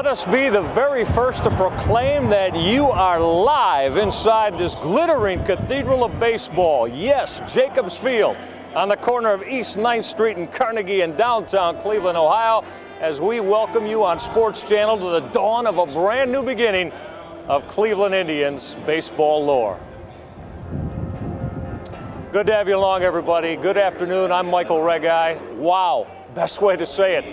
Let us be the very first to proclaim that you are live inside this glittering cathedral of baseball. Yes, Jacobs Field on the corner of East 9th Street and Carnegie in downtown Cleveland, Ohio, as we welcome you on Sports Channel to the dawn of a brand new beginning of Cleveland Indians baseball lore. Good to have you along, everybody. Good afternoon. I'm Michael Regai. Wow, best way to say it.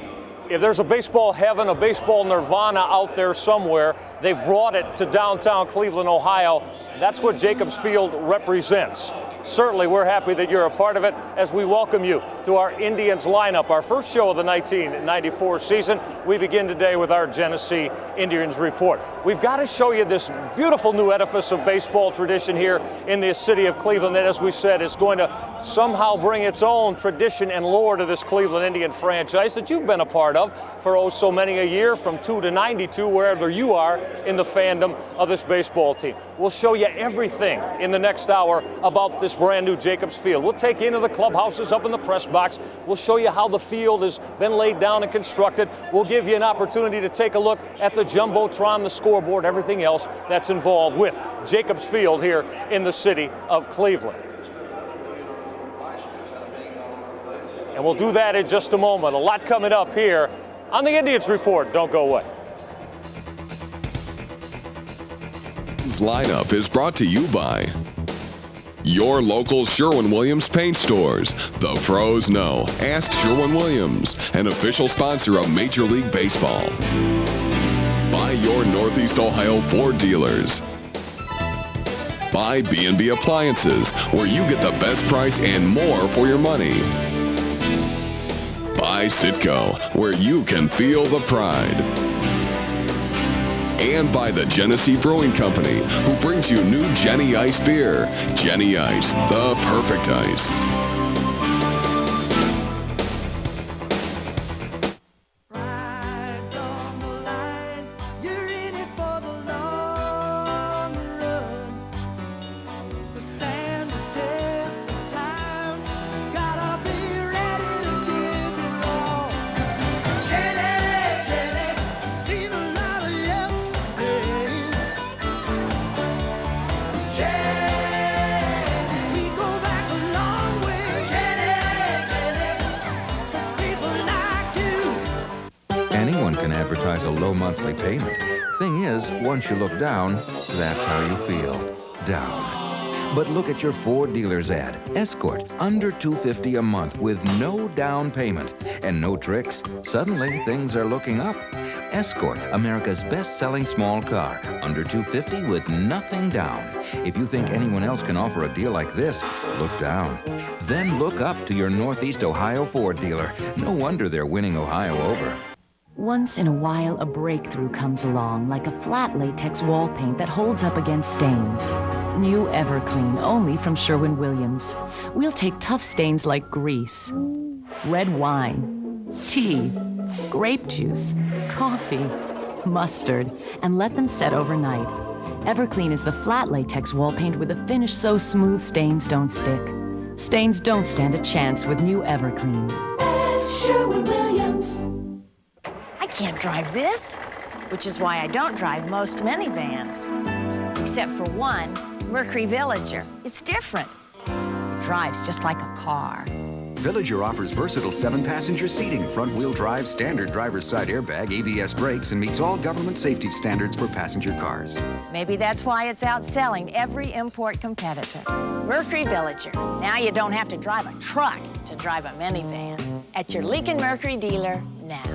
If there's a baseball heaven, a baseball nirvana out there somewhere, they've brought it to downtown Cleveland, Ohio. That's what Jacobs Field represents. Certainly, we're happy that you're a part of it as we welcome you to our Indians lineup, our first show of the 1994 season. We begin today with our Genesee Indians report. We've got to show you this beautiful new edifice of baseball tradition here in the city of Cleveland that, as we said, is going to somehow bring its own tradition and lore to this Cleveland Indian franchise that you've been a part of for oh so many a year, from 2 to 92, wherever you are in the fandom of this baseball team. We'll show you everything in the next hour about this brand new Jacobs Field. We'll take you into the clubhouses up in the press box. We'll show you how the field has been laid down and constructed. We'll give you an opportunity to take a look at the Jumbotron, the scoreboard, everything else that's involved with Jacobs Field here in the city of Cleveland. And we'll do that in just a moment. A lot coming up here on the Indians Report. Don't go away. This lineup is brought to you by your local Sherwin-Williams paint stores. The pros know. Ask Sherwin-Williams, an official sponsor of Major League Baseball. By your Northeast Ohio Ford dealers. By B&B Appliances, where you get the best price and more for your money. By Citgo, where you can feel the pride. And by the Genesee Brewing Company, who brings you new Jenny Ice beer. Jenny Ice, the perfect ice. Anyone can advertise a low monthly payment. Thing is, once you look down, that's how you feel. Down. But look at your Ford dealer's ad. Escort, under $250 a month with no down payment and no tricks. Suddenly, things are looking up. Escort, America's best-selling small car. Under $250 with nothing down. If you think anyone else can offer a deal like this, look down. Then look up to your Northeast Ohio Ford dealer. No wonder they're winning Ohio over. Once in a while, a breakthrough comes along, like a flat latex wall paint that holds up against stains. New Everclean, only from Sherwin-Williams. We'll take tough stains like grease, red wine, tea, grape juice, coffee, mustard, and let them set overnight. Everclean is the flat latex wall paint with a finish so smooth stains don't stick. Stains don't stand a chance with new Everclean. That's Sherwin-Williams. I can't drive this, which is why I don't drive most minivans. Except for one, Mercury Villager. It's different. It drives just like a car. Villager offers versatile 7-passenger seating, front-wheel drive, standard driver's side airbag, ABS brakes, and meets all government safety standards for passenger cars. Maybe that's why it's outselling every import competitor. Mercury Villager. Now you don't have to drive a truck to drive a minivan. At your Lincoln Mercury dealer now.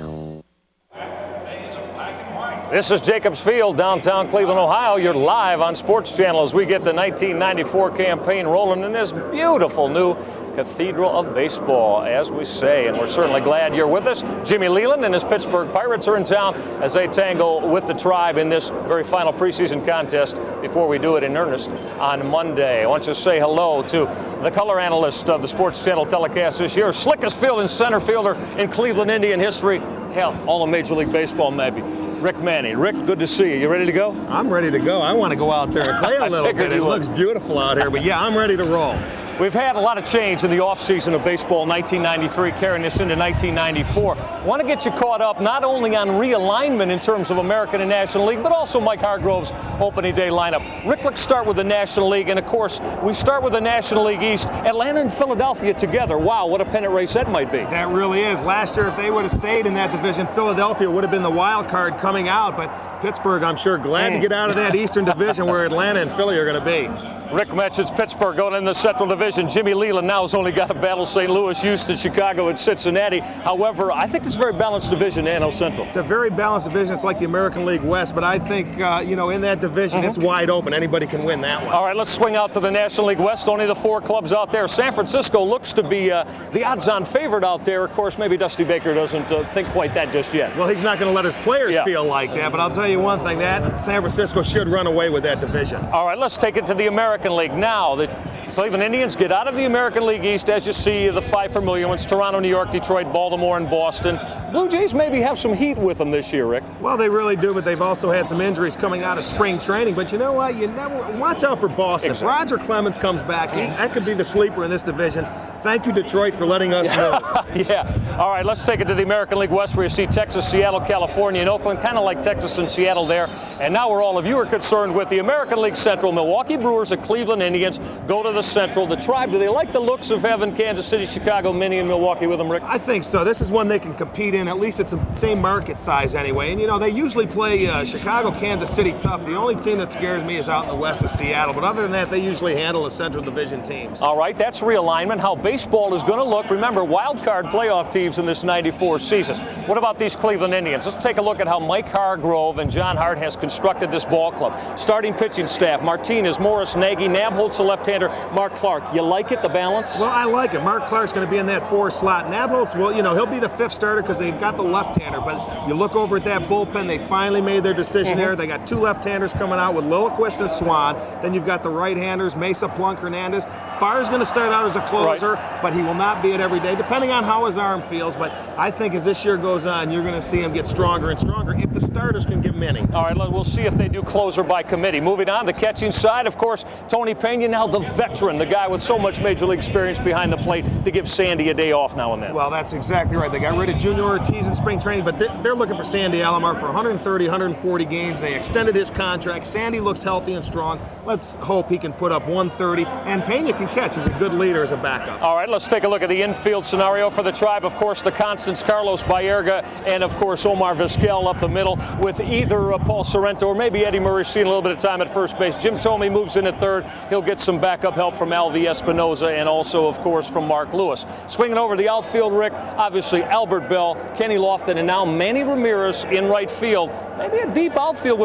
This is Jacobs Field, downtown Cleveland, Ohio. You're live on Sports Channel as we get the 1994 campaign rolling in this beautiful new Cathedral of Baseball, as we say. And we're certainly glad you're with us. Jimmy Leland and his Pittsburgh Pirates are in town as they tangle with the Tribe in this very final preseason contest before we do it in earnest on Monday. I want you to say hello to the color analyst of the Sports Channel telecast this year, slickest field and center fielder in Cleveland Indian history. Hell, all of Major League Baseball, maybe. Rick Manning. Rick, good to see you. You ready to go? I'm ready to go. I want to go out there and play a little bit. It looks beautiful out here, but yeah, I'm ready to roll. We've had a lot of change in the offseason of baseball 1993, carrying us into 1994. Want to get you caught up not only on realignment in terms of American and National League, but also Mike Hargrove's opening day lineup. Rick, let's start with the National League, and of course, we start with the National League East. Atlanta and Philadelphia together. Wow, what a pennant race that might be. That really is. Last year, if they would have stayed in that division, Philadelphia would have been the wild card coming out, but Pittsburgh, I'm sure, glad to get out of that Eastern division where Atlanta and Philly are going to be. Rick mentions Pittsburgh going in the Central Division. Jimmy Leland now has only got to battle St. Louis, Houston, Chicago, and Cincinnati. However, I think it's a very balanced division, NL Central. It's a very balanced division. It's like the American League West, but I think, in that division, it's wide open. Anybody can win that one. All right, let's swing out to the National League West. Only the 4 clubs out there. San Francisco looks to be the odds-on favorite out there. Of course, maybe Dusty Baker doesn't think quite that just yet. Well, he's not going to let his players feel like that, but I'll tell you one thing, that San Francisco should run away with that division. All right, let's take it to the American League. Now, the Cleveland Indians get out of the American League East, as you see, the 5 familiar ones, Toronto, New York, Detroit, Baltimore, and Boston. Blue Jays maybe have some heat with them this year, Rick. Well, they really do, but they've also had some injuries coming out of spring training. But you know what? You never watch out for Boston. Exactly. If Roger Clemens comes back, that could be the sleeper in this division. Thank you, Detroit, for letting us know. Yeah. All right, let's take it to the American League West, where you see Texas, Seattle, California, and Oakland, kind of like Texas and Seattle there. And now where all of you are concerned with the American League Central, Milwaukee Brewers and Cleveland Indians go to the Central. The Tribe, do they like the looks of having Kansas City, Chicago, Minnie, and Milwaukee with them, Rick? I think so. This is one they can compete in. At least it's the same market size anyway. And, they usually play Chicago, Kansas City tough. The only team that scares me is out in the West is Seattle. But other than that, they usually handle the Central Division teams. All right, that's realignment, how baseball is going to look. Remember, wild card playoff teams in this 94 season. What about these Cleveland Indians? Let's take a look at how Mike Hargrove and John Hart has constructed this ball club. Starting pitching staff, Martinez, Morris, Nagy, Nabholz, the left-hander, Mark Clark. You like it, the balance? Well, I like it. Mark Clark's going to be in that 4 slot. Nabholz, well, he'll be the 5th starter because they've got the left-hander. But you look over at that bullpen, they finally made their decision there. They got 2 left-handers coming out with Lilliquist and Swan. Then you've got the right-handers, Mesa, Plunk, Hernandez. Farr's going to start out as a closer, but he will not be it every day, depending on how his arm feels. But I think as this year goes on, you're going to see him get stronger and stronger if the starters can get innings. All right, we'll see if they do closer by committee. Moving on, the catching side, of course, Tony Pena, now the veteran, the guy with so much Major League experience behind the plate to give Sandy a day off now and then. Well, that's exactly right. They got rid of Junior Ortiz in spring training, but they're looking for Sandy Alomar for 130, 140 games. They extended his contract. Sandy looks healthy and strong. Let's hope he can put up 130, and Pena can catch. He's a good leader as a backup. All right, let's take a look at the infield scenario for the Tribe. Of course, the constants, Carlos Baerga, and of course, Omar Vizquel up the middle with either Paul Sorrento or maybe Eddie Murray seeing a little bit of time at first base. Jim Thome moves in at third. He'll get some backup help from Alvy Espinoza and also, of course, from Mark Lewis. Swinging over the outfield, Rick, obviously Albert Bell, Kenny Lofton, and now Manny Ramirez in right field. Maybe a deep outfield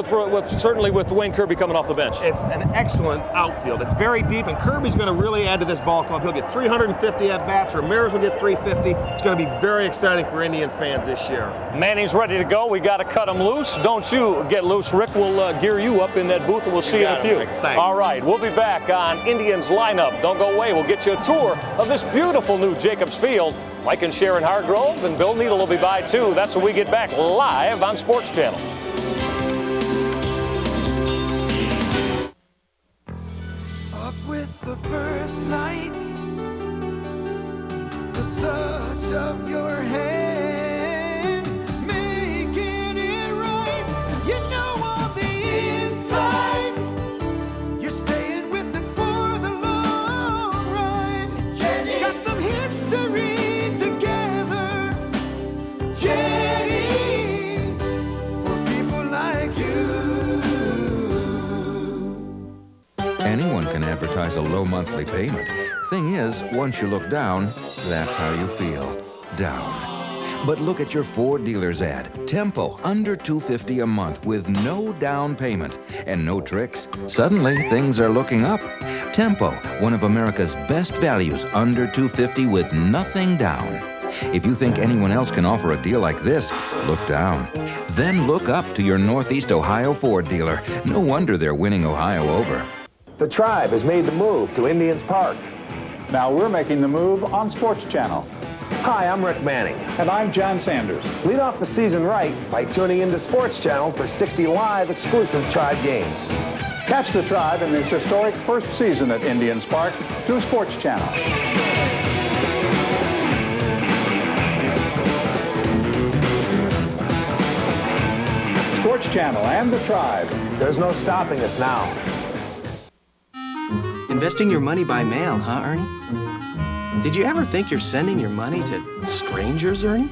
certainly with Wayne Kirby coming off the bench. It's an excellent outfield. It's very deep, and Kirby's going to really add to this ball club. He'll get 350 at-bats. Ramirez will get 350. It's going to be very exciting for Indians fans this year. Manny's ready to go. We got to cut him loose. Don't you get loose, Rick. We'll gear you up in that booth, and we'll see you in a few. All right, we'll be back on Indians Lineup. Don't go away. We'll get you a tour of this beautiful new Jacobs Field. Mike and Sharon Hargrove and Bill Needle will be by, too. That's when we get back live on Sports Channel. Up with the first light, the touch of your hand, making it right. You know on the inside, you're staying with it for the long run. Jenny, got some history together. Jenny, for people like you. Anyone can advertise a low monthly payment. Thing is, once you look down, that's how you feel. Down. But look at your Ford dealer's ad. Tempo, under $250 a month with no down payment and no tricks. Suddenly, things are looking up. Tempo, one of America's best values, under $250 with nothing down. If you think anyone else can offer a deal like this, look down. Then look up to your Northeast Ohio Ford dealer. No wonder they're winning Ohio over. The Tribe has made the move to Indians Park. Now we're making the move on Sports Channel. Hi, I'm Rick Manning. And I'm John Sanders. Lead off the season right by tuning into Sports Channel for 60 live exclusive Tribe games. Catch the Tribe in its historic first season at Indians Park through Sports Channel. Sports Channel and the Tribe. There's no stopping us now. Investing your money by mail, huh, Ernie? Did you ever think you're sending your money to strangers, Ernie?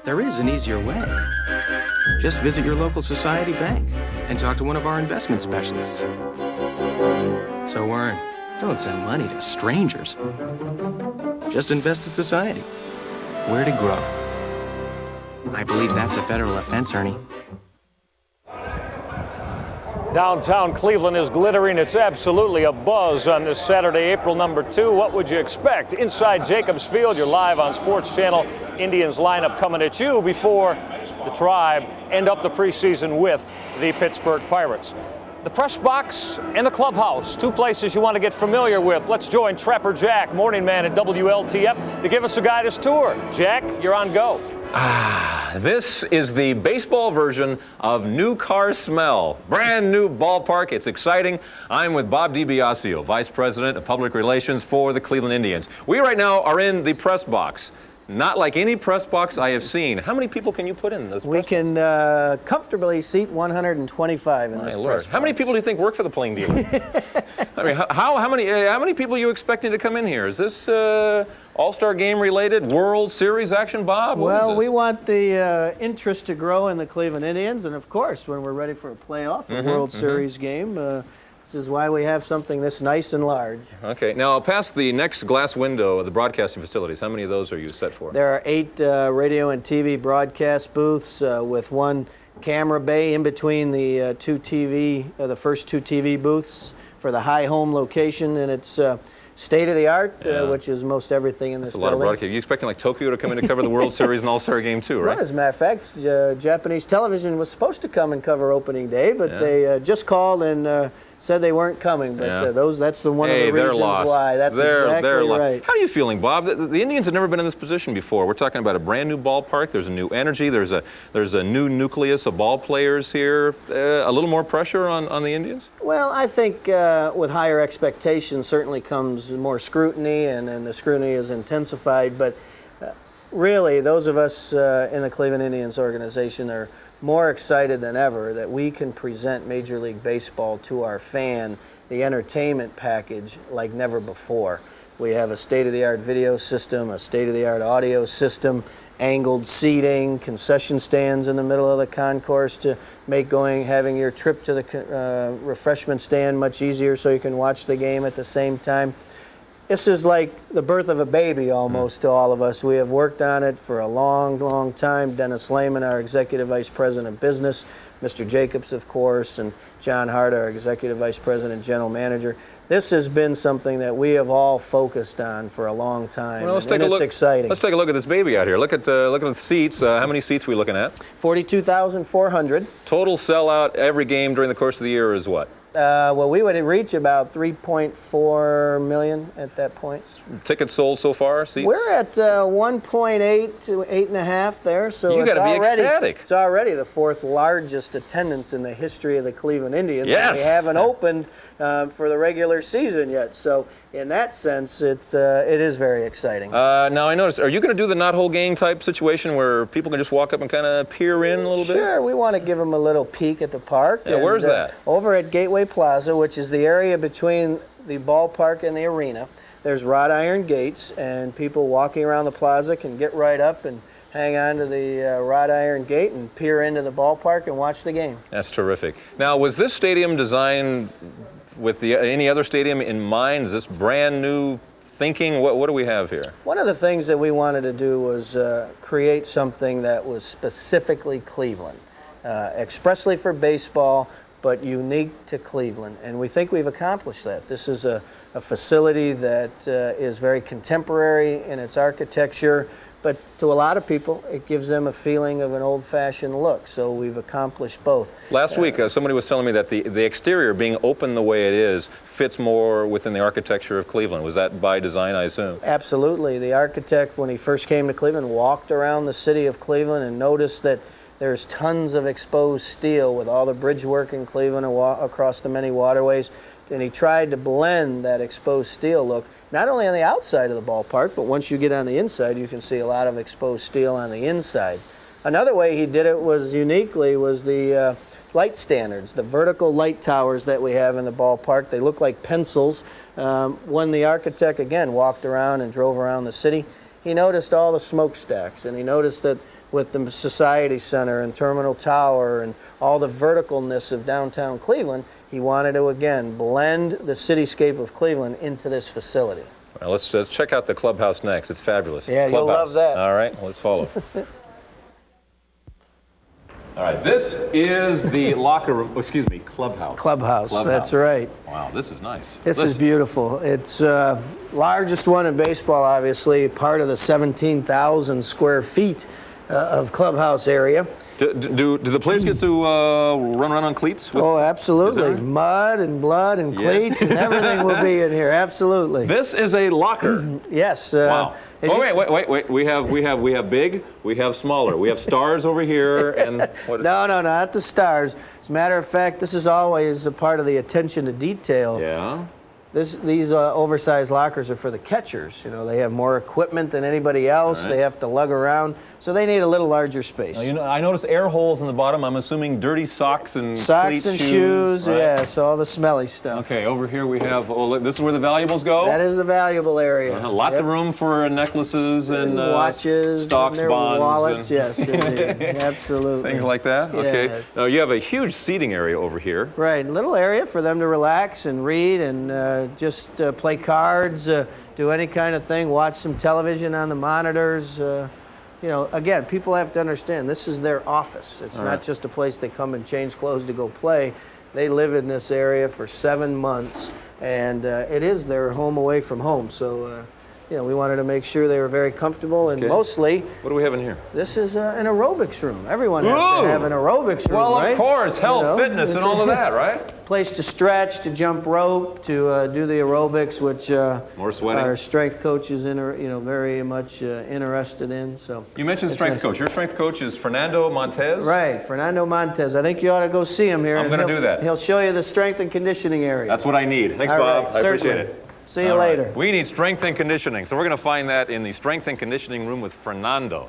There is an easier way. Just visit your local Society bank and talk to one of our investment specialists. So, Warren, don't send money to strangers. Just invest in Society. Where to grow. I believe that's a federal offense, Ernie. Downtown Cleveland is glittering. It's absolutely a buzz on this Saturday, April number 2. What would you expect? Inside Jacobs Field, you're live on Sports Channel. Indians lineup coming at you before the Tribe end up the preseason with the Pittsburgh Pirates. The press box and the clubhouse, two places you want to get familiar with. Let's join Trapper Jack, morning man at WLTF, to give us a guided tour. Jack, you're on go. This is the baseball version of New Car Smell. Brand new ballpark. It's exciting. I'm with Bob DiBiasio, Vice President of Public Relations for the Cleveland Indians. We right now are in the press box. Not like any press box I have seen. How many people can you put in this? We can comfortably seat 125 in this press box. How many people do you think work for the plain dealer? I mean, how many people are you expecting to come in here? Is this All-Star Game related, World Series action, Bob? Well, we want the interest to grow in the Cleveland Indians, and of course, when we're ready for a playoff, a World Series game, this is why we have something this nice and large. Okay. Now, past the next glass window of the broadcasting facilities, how many of those are you set for? There are 8 radio and TV broadcast booths with one camera bay in between the the first two TV booths for the high home location, and it's state-of-the-art, which is most everything in this building. That's a lot of broadcasting. You're expecting like Tokyo to come in to cover the World Series and All-Star Game too, right? Well, as a matter of fact, Japanese television was supposed to come and cover opening day, but they just called and said they weren't coming, but that's one of the reasons why. That's exactly right. How are you feeling, Bob? The Indians have never been in this position before. We're talking about a brand new ballpark. There's a new energy. There's a new nucleus of ball players here. A little more pressure on the Indians? Well, I think with higher expectations certainly comes more scrutiny, and the scrutiny is intensified. But really, those of us in the Cleveland Indians organization are more excited than ever that we can present Major League Baseball to our fan, the entertainment package, like never before. We have a state-of-the-art video system, a state-of-the-art audio system, angled seating, concession stands in the middle of the concourse to make having your trip to the refreshment stand much easier so you can watch the game at the same time. This is like the birth of a baby almost to all of us. We have worked on it for a long, long time. Dennis Lehman, our Executive Vice President of Business, Mr. Jacobs, of course, and John Hart, our Executive Vice President and General Manager. This has been something that we have all focused on for a long time, well, and it's exciting. Let's take a look at this baby out here. Look at the seats. How many seats are we looking at? 42,400. Total sellout every game during the course of the year is what? Well, we would reach about 3.4 million at that point. Tickets sold so far, seats? We're at 1.8 to 8.5 there, so you got to be ecstatic. It's already the 4th largest attendance in the history of the Cleveland Indians. Yes. We haven't opened for the regular season yet, so in that sense, it is very exciting. Now, I noticed, are you going to do the not whole game type situation where people can just walk up and kind of peer in a little bit? Sure, we want to give them a little peek at the park. Yeah, where's that? Over at Gateway Plaza, which is the area between the ballpark and the arena. There's wrought iron gates, and people walking around the plaza can get right up and hang on to the wrought iron gate and peer into the ballpark and watch the game. That's terrific. Now, was this stadium designed with any other stadium in mind? Is this brand new thinking? What do we have here? One of the things that we wanted to do was create something that was specifically Cleveland, expressly for baseball, but unique to Cleveland. And we think we've accomplished that. This is a facility that is very contemporary in its architecture, but to a lot of people, it gives them a feeling of an old-fashioned look. So we've accomplished both. Last week, somebody was telling me that the exterior, being open the way it is, fits more within the architecture of Cleveland. Was that by design, I assume? Absolutely. The architect, when he first came to Cleveland, walked around the city of Cleveland and noticed that There's tons of exposed steel with all the bridge work in Cleveland and across the many waterways. And he tried to blend that exposed steel look, not only on the outside of the ballpark, but once you get on the inside, you can see a lot of exposed steel on the inside. Another way he did it was uniquely was the light standards, the vertical light towers that we have in the ballpark. They look like pencils. When the architect, again, walked around and drove around the city, he noticed all the smokestacks, and he noticed that with the Society Center and Terminal Tower and all the verticalness of downtown Cleveland, he wanted to, again, blend the cityscape of Cleveland into this facility. Well, let's check out the clubhouse next. It's fabulous. Yeah, clubhouse. You'll love that. All right, let's follow. All right, this is the locker room, excuse me, clubhouse. Clubhouse, that's right. Wow, this is nice. This is beautiful. It's largest one in baseball, obviously, part of the 17,000 square feet of clubhouse area. Do the players get to run around on cleats? Oh, absolutely. Mud and blood and cleats and everything will be in here. Absolutely. This is a locker. Yes. Wow. Oh, wait. We have big, we have smaller. We have stars over here and what is No, not the stars. As a matter of fact, this is always a part of the attention to detail. Yeah. These oversized lockers are for the catchers. You know, they have more equipment than anybody else. Right. They have to lug around, so they need a little larger space. Now, you know, I notice air holes in the bottom. I'm assuming dirty socks and Socks and shoes, right? Yes, all the smelly stuff. Okay, over here we have, this is where the valuables go? That is the valuable area. Lots of room for necklaces and watches, stocks, and bonds. wallets, and yes, indeed. Absolutely. Things like that? Okay. Yes. Now, you have a huge seating area over here. Right, little area for them to relax and read and just play cards, do any kind of thing, watch some television on the monitors. You know, again, people have to understand this is their office. It's not just a place they come and change clothes to go play. They live in this area for 7 months, and it is their home away from home. So, you know, we wanted to make sure they were very comfortable, and mostly... What do we have in here? This is an aerobics room. Everyone has to have an aerobics room, well, right? Of course, health, fitness, and all of that, right? Place to stretch, to jump rope, to do the aerobics, which more sweating. Our strength coach is very much interested in. So you mentioned strength coach. Your strength coach is Fernando Montez. Right, Fernando Montez. I think you ought to go see him here. I'm going to do that. He'll show you the strength and conditioning area. That's what I need. Thanks, all Bob. Right, I appreciate it. See you later. Right. We need strength and conditioning, so we're going to find that in the strength and conditioning room with Fernando.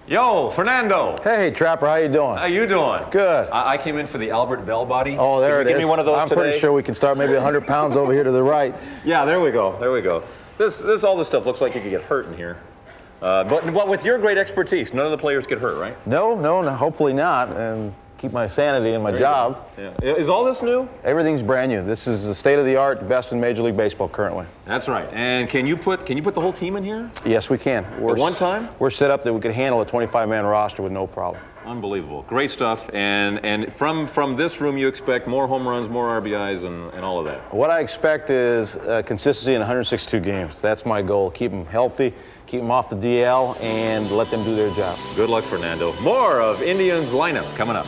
Yo, Fernando. Hey, Trapper, how you doing? How you doing? Good. I came in for the Albert Bell body. Oh, there it is. Give me one of those I'm today? pretty sure we can start maybe 100 pounds over here to the right. Yeah, there we go. There we go. All this stuff looks like you could get hurt in here. But with your great expertise, none of the players get hurt, right? No, hopefully not. And keep my sanity in my job. Yeah. Is all this new? Everything's brand new. This is the state-of-the-art, best in Major League Baseball currently. That's right. And can you put the whole team in here? Yes, we can. At one time? We're set up that we could handle a 25-man roster with no problem. Unbelievable. Great stuff. And from this room, you expect more home runs, more RBIs, and all of that. What I expect is consistency in 162 games. That's my goal. Keep them healthy, keep them off the DL, and let them do their job. Good luck, Fernando. More of Indians lineup coming up.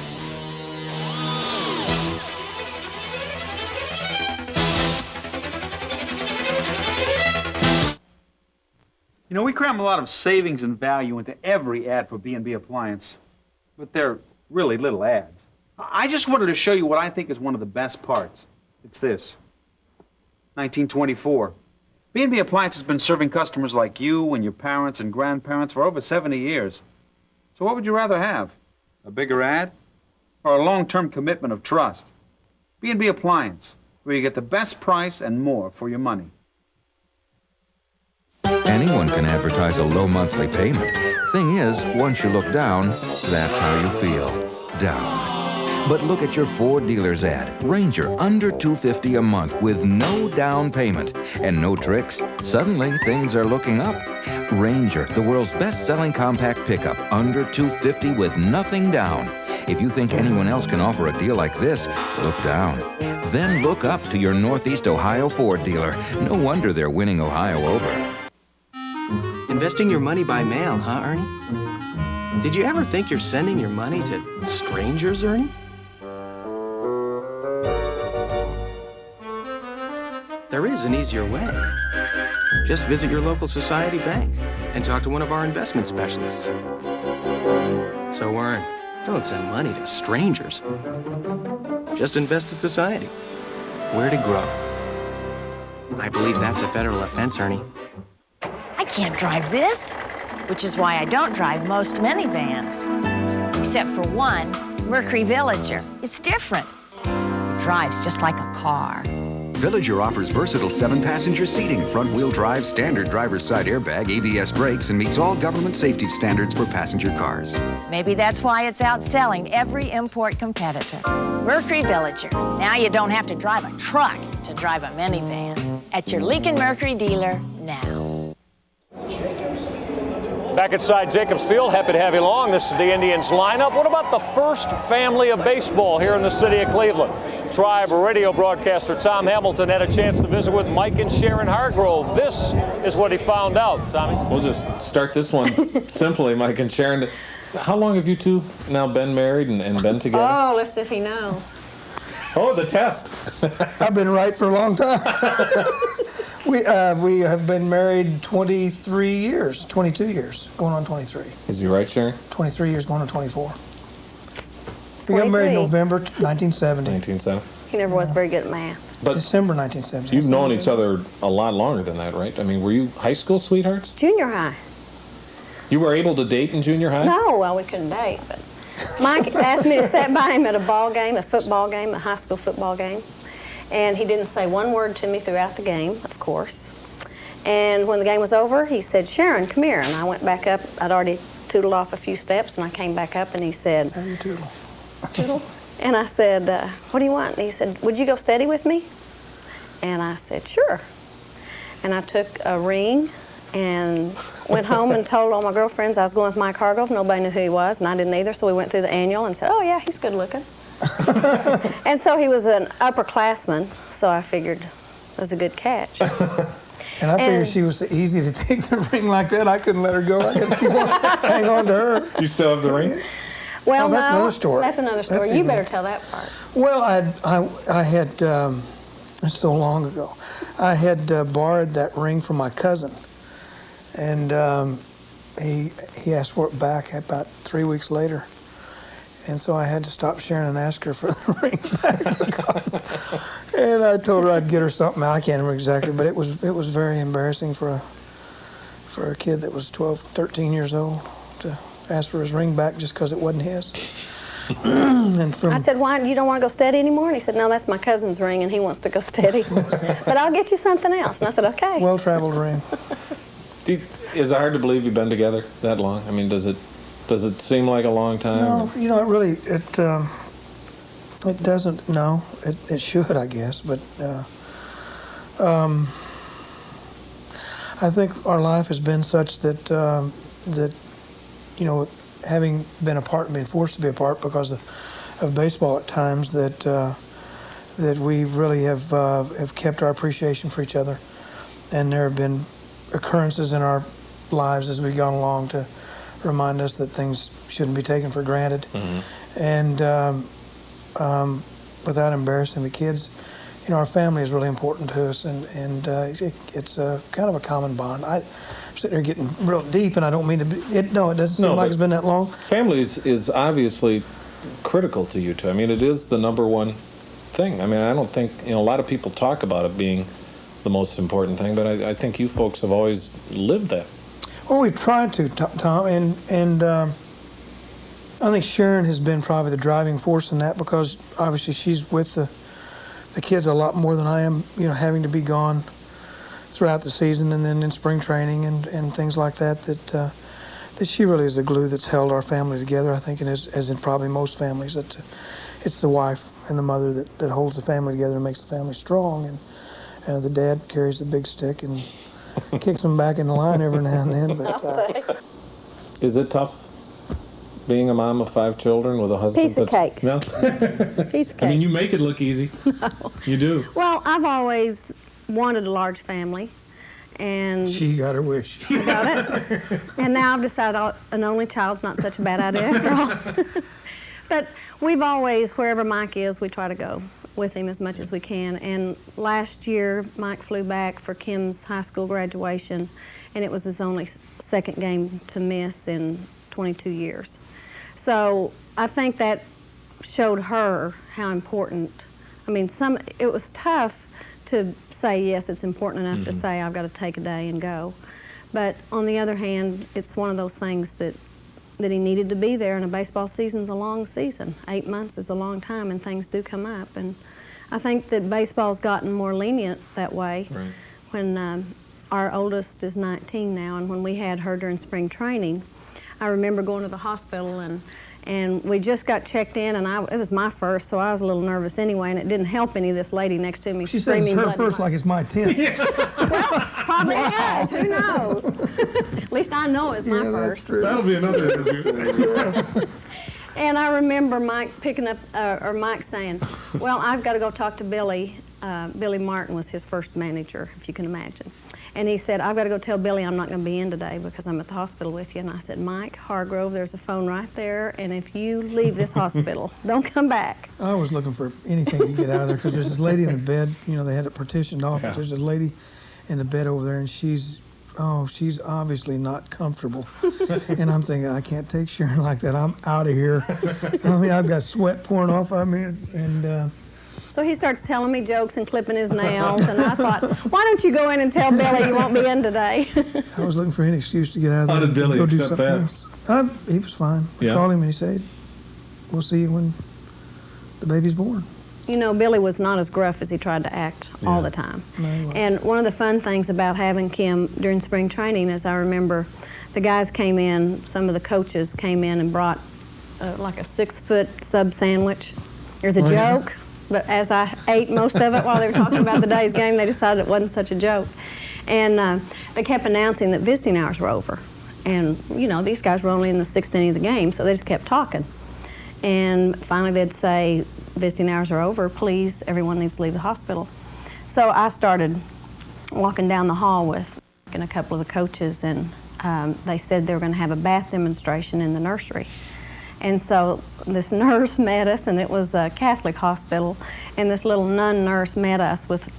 You know, we cram a lot of savings and value into every ad for B&B Appliance, but they're really little ads. I just wanted to show you what I think is one of the best parts. It's this. 1924. B&B Appliance has been serving customers like you and your parents and grandparents for over 70 years. So what would you rather have? A bigger ad or a long-term commitment of trust? B&B Appliance, where you get the best price and more for your money. Anyone can advertise a low monthly payment. Thing is, once you look down, that's how you feel. Down. But look at your Ford dealer's ad. Ranger, under $250 a month with no down payment and no tricks. Suddenly, things are looking up. Ranger, the world's best-selling compact pickup, under $250 with nothing down. If you think anyone else can offer a deal like this, look down. Then look up to your Northeast Ohio Ford dealer. No wonder they're winning Ohio over. Investing your money by mail, huh, Ernie? Did you ever think you're sending your money to strangers, Ernie? There is an easier way. Just visit your local Society Bank and talk to one of our investment specialists. So earn. Don't send money to strangers. Just invest in society, where to grow. I believe that's a federal offense, Ernie. I can't drive this, which is why I don't drive most minivans. Except for one, Mercury Villager. It's different. It drives just like a car. Villager offers versatile 7-passenger seating, front-wheel drive, standard driver's side airbag, ABS brakes, and meets all government safety standards for passenger cars. Maybe that's why it's outselling every import competitor. Mercury Villager. Now you don't have to drive a truck to drive a minivan. At your Lincoln Mercury dealer now. Back inside Jacobs Field, happy to have you along. This is the Indians lineup. What about the first family of baseball here in the city of Cleveland? Tribe radio broadcaster Tom Hamilton had a chance to visit with Mike and Sharon Hargrove. This is what he found out, Tommy. We'll just start this one simply, Mike and Sharon. How long have you two now been married and been together? Oh, let's see if he knows. Oh, the test. I've been right for a long time. We have been married 23 years, 22 years, going on 23. Is he right, Sharon? 23 years, going on 24. We got married in November 1970. 1970. He never was very good at math. But December 1970. You've known each other a lot longer than that, right? I mean, were you high school sweethearts? Junior high. You were able to date in junior high? No, well, we couldn't date, but Mike asked me to sit by him at a ball game, a football game, a high school football game. And he didn't say one word to me throughout the game, of course. And when the game was over, he said, Sharon, come here. And I went back up. I'd already tootled off a few steps, and I came back up, and he said, how do you tootle? Tootle? And I said, what do you want? And he said, would you go steady with me? And I said, sure. And I took a ring and went home and told all my girlfriends I was going with Mike Hargrove. Nobody knew who he was, and I didn't either. So we went through the annual and said, oh, yeah, he's good looking. And so he was an upperclassman, so I figured it was a good catch. And I figured she was so easy to take the ring like that, I couldn't let her go. I got to keep on hang on to her. You still have the ring? Well, that's no, another story. That's another story. That's You better tell that part. Well, I had, so long ago, I had borrowed that ring from my cousin. And he asked for it back about 3 weeks later. And so I had to stop Sharon and ask her for the ring back because, and I told her I'd get her something. I can't remember exactly, but it was very embarrassing for a kid that was 12, 13 years old to ask for his ring back just because it wasn't his. I said, why, you don't want to go steady anymore? And he said, no, that's my cousin's ring, and he wants to go steady. But I'll get you something else. And I said, okay. Well-traveled ring. Is it hard to believe you've been together that long? I mean, does it seem like a long time? No, you know, it really, it doesn't, no. It should, I guess, but I think our life has been such that, you know, having been apart and being forced to be apart because of baseball at times, that we really have kept our appreciation for each other. And there have been occurrences in our lives as we've gone along to remind us that things shouldn't be taken for granted. Mm-hmm. And without embarrassing the kids, you know, our family is really important to us, and it's kind of a common bond. I'm sitting there getting real deep, and I don't mean to be, no, it doesn't seem like it's been that long. Family is obviously critical to you two. I mean, it is the number one thing. I mean, I don't think, you know, a lot of people talk about it being the most important thing, but I think you folks have always lived that. Well, we've tried to, Tom, and I think Sharon has been probably the driving force in that, because obviously she's with the kids a lot more than I am, you know, having to be gone throughout the season and then in spring training and things like that, that she really is the glue that's held our family together, I think, and as in probably most families, that it's the wife and the mother that holds the family together and makes the family strong, and the dad carries the big stick and kicks them back in the line every now and then. But, is it tough being a mom of 5 children with a husband? Piece of cake. No? Piece of cake. I mean, you make it look easy. No. You do. Well, I've always wanted a large family, and she got her wish. Got it. And now I've decided an only child's not such a bad idea after all. But we've always, wherever Mike is, we try to go with him as much as we can. And last year, Mike flew back for Kim's high school graduation, and it was his only second game to miss in 22 years. So I think that showed her how important. I mean, it was tough to say, yes, it's important enough to say I've got to take a day and go. But on the other hand, it's one of those things that he needed to be there, and a baseball season's a long season. 8 months is a long time, and things do come up. And I think that baseball's gotten more lenient that way. Right. When our oldest is 19 now, and when we had her during spring training, I remember going to the hospital, and we just got checked in, and it was my first, so I was a little nervous anyway, and it didn't help any of this lady next to me. She says it's her first like it's my 10th. Well, probably is. Who knows? At least I know it's my first. That's true. That'll be another interview. And I remember Mike Mike saying, well, I've got to go talk to Billy. Billy Martin was his first manager, if you can imagine. And he said, I've got to go tell Billy I'm not going to be in today because I'm at the hospital with you. And I said, Mike Hargrove, there's a phone right there, and if you leave this hospital, don't come back. I was looking for anything to get out of there because there's this lady in the bed, you know, they had it partitioned off, but there's this lady in the bed over there, and she's obviously not comfortable. And I'm thinking, I can't take Sharon like that. I'm out of here. I mean, I've got sweat pouring off of me, and so he starts telling me jokes and clipping his nails, and I thought, why don't you go in and tell Billy you won't be in today? I was looking for any excuse to get out of there. How did Billy go do accept something that? else. He was fine. I called him and he said, we'll see you when the baby's born. You know, Billy was not as gruff as he tried to act all the time. No, he wasn't. And one of the fun things about having Kim during spring training is I remember the guys came in, some of the coaches came in and brought like a 6-foot sub sandwich. There's a joke. But as I ate most of it while they were talking about the day's game, they decided it wasn't such a joke. And they kept announcing that visiting hours were over. And, you know, these guys were only in the 6th inning of the game, so they just kept talking. And finally they'd say, visiting hours are over, please, everyone needs to leave the hospital. So I started walking down the hall with a couple of the coaches, and they said they were going to have a bath demonstration in the nursery. And so this nurse met us, and it was a Catholic hospital, and this little nun nurse met us with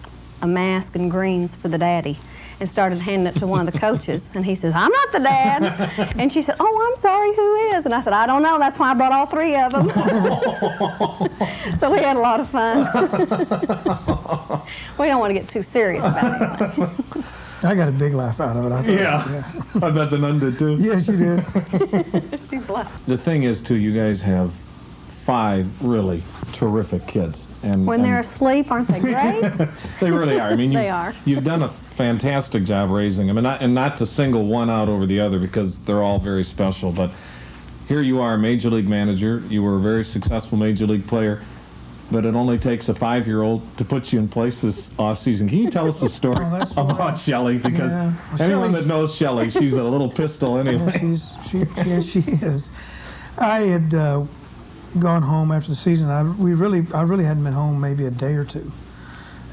a mask and greens for the daddy and started handing it to one of the coaches. And he says, I'm not the dad. And she said, oh, I'm sorry, who is? And I said, I don't know, that's why I brought all 3 of them. So we had a lot of fun. We don't want to get too serious about anything. I got a big laugh out of it, I thought. I bet the nun did too. Yeah, she did. She bluffed. The thing is, too, you guys have 5 really terrific kids. And when they're asleep, aren't they great? They really are. I mean, they are. You've done a fantastic job raising them, and not to single one out over the other because they're all very special. But here you are, a major league manager. You were a very successful major league player. But it only takes a 5-year-old to put you in place this off-season. Can you tell us the story about Shelley? Because anyone that knows Shelley, she's a little pistol anyway. Yeah, she is. I had gone home after the season. I really hadn't been home maybe a day or two.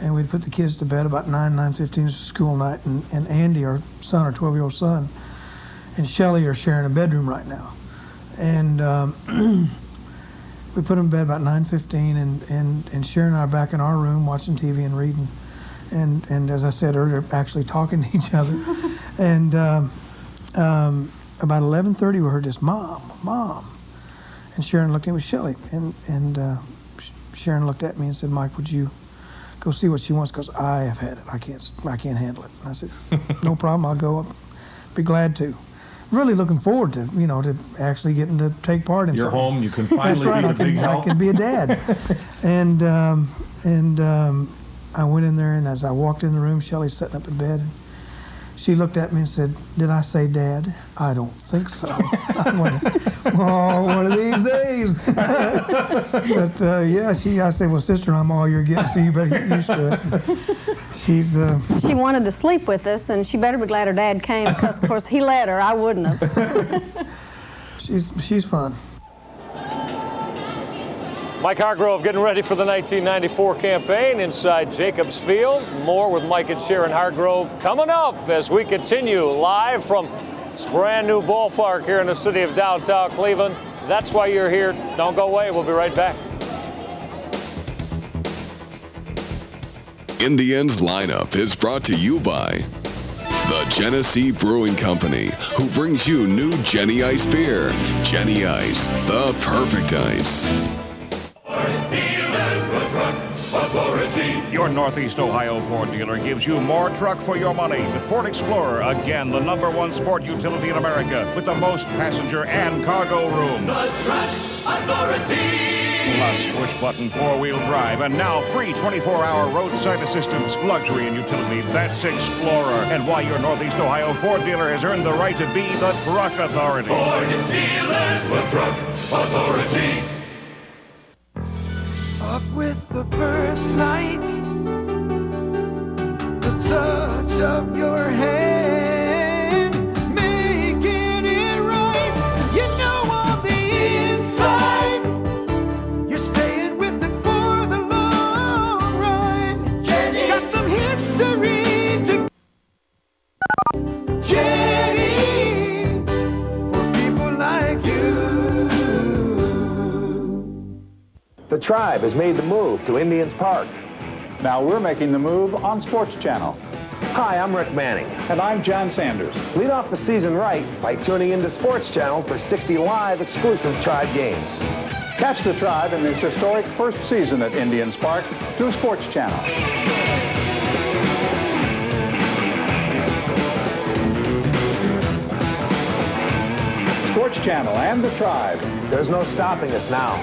And we'd put the kids to bed about 9:15 is school night. And Andy, our son, our 12-year-old son, and Shelley are sharing a bedroom right now. And we put them in bed about 9:15, and Sharon and I are back in our room watching TV and reading, and as I said earlier, actually talking to each other. And about 11:30, we heard this, Mom. And Sharon looked at me with Shelley, and Sharon looked at me and said, Mike, would you go see what she wants, because I have had it. I can't handle it. And I said, no problem, I'll go up. Be glad to. Really looking forward to, to actually getting to take part in You're something. home, you can finally be a big help. I can be a dad. and I went in there, and as I walked in the room, Shelley's sitting up in bed. And she looked at me and said, did I say Dad? I don't think so. I went, oh, one of these days. But I said, well, sister, I'm all you're getting, so you better get used to it. She wanted to sleep with us, and she better be glad her dad came, because, of course, he let her. I wouldn't have. She's fun. Mike Hargrove getting ready for the 1994 campaign inside Jacobs Field. More with Mike and Sharon Hargrove coming up as we continue live from this brand new ballpark here in the city of downtown Cleveland. That's why you're here. Don't go away. We'll be right back. Indians Lineup is brought to you by The Genesee Brewing Company, who brings you new Jenny Ice beer. Jenny Ice, the perfect ice. Your Northeast Ohio Ford dealer gives you more truck for your money. The Ford Explorer, again, the #1 sport utility in America with the most passenger and cargo room. The Truck Authority. Plus push-button four-wheel drive and now free 24-hour roadside assistance, luxury and utility. That's Explorer, and why your Northeast Ohio Ford dealer has earned the right to be the Truck Authority. Ford dealers, the Truck Authority. Up with the first light, the touch of your hand, making it right. You know on the inside, you're staying with it for the long run. Jenny got some history to Jenny for people like you. The Tribe has made the move to Indians Park. Now we're making the move on Sports Channel. Hi, I'm Rick Manning. And I'm John Sanders. Lead off the season right by tuning into Sports Channel for 60 live exclusive Tribe games. Catch the Tribe in its historic first season at Indians Park through Sports Channel. Sports Channel and the Tribe. There's no stopping us now.